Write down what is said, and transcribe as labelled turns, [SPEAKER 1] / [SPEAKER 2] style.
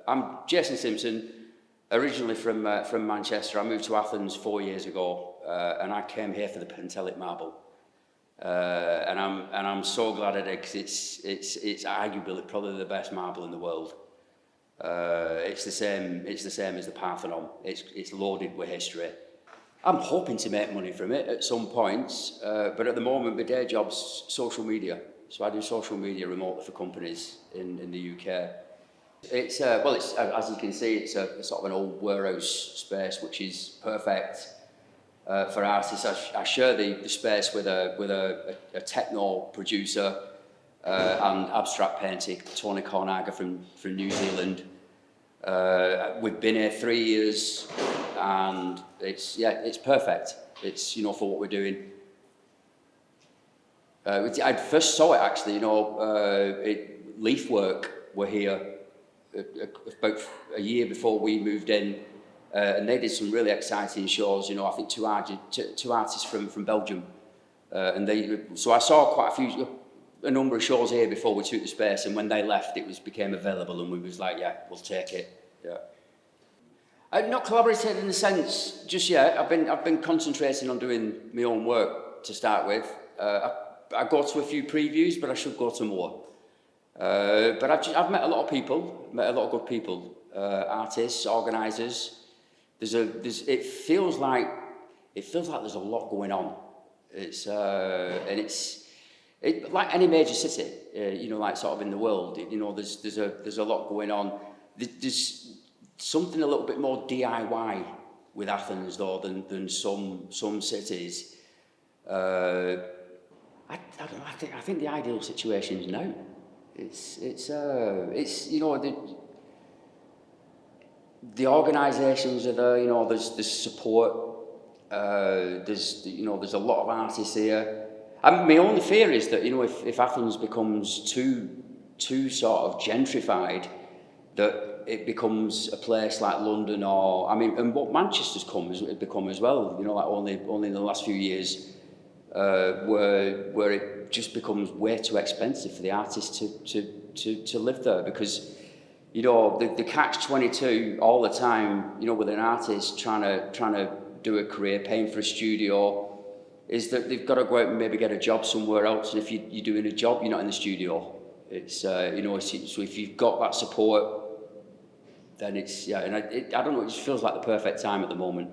[SPEAKER 1] I'm Jason Simpson, originally from Manchester. I moved to Athens 4 years ago, and I came here for the Pentelic marble. And I'm so glad I did, because it's arguably probably the best marble in the world. It's the same as the Parthenon. It's loaded with history. I'm hoping to make money from it at some points, but at the moment my day job's social media. So I do social media remotely for companies in the UK. It's as you can see, it's a sort of an old warehouse space, which is perfect for artists. I share the space with a techno producer and abstract painter, Tony Cornaga from New Zealand. We've been here 3 years, and it's perfect. It's for what we're doing. I first saw it actually. Leaf Work were here about a year before we moved in, and they did some really exciting shows. I think two artists from Belgium, so I saw a number of shows here before we took the space, and when they left, it became available, and we was like, yeah, we'll take it. Yeah. I've not collaborated in the sense just yet. I've been concentrating on doing my own work to start with. I go to a few previews, but I should go to more. But I've met a lot of people, met a lot of good people, artists, organisers. It feels like there's a lot going on. It's like any major city, like sort of in the world. There's a lot going on. There's something a little bit more DIY with Athens though than some cities. I think the ideal situation is now. The organisations are there. There's support. There's a lot of artists here. My only fear is that if Athens becomes too sort of gentrified, that it becomes a place like London and what Manchester's become as well. Like only in the last few years, where it just becomes way too expensive for the artists to live there, because the catch-22 all the time, with an artist trying to do a career, paying for a studio, is that they've got to go out and maybe get a job somewhere else, and if you're doing a job, you're not in the studio. So if you've got that support, then I don't know, it just feels like the perfect time at the moment.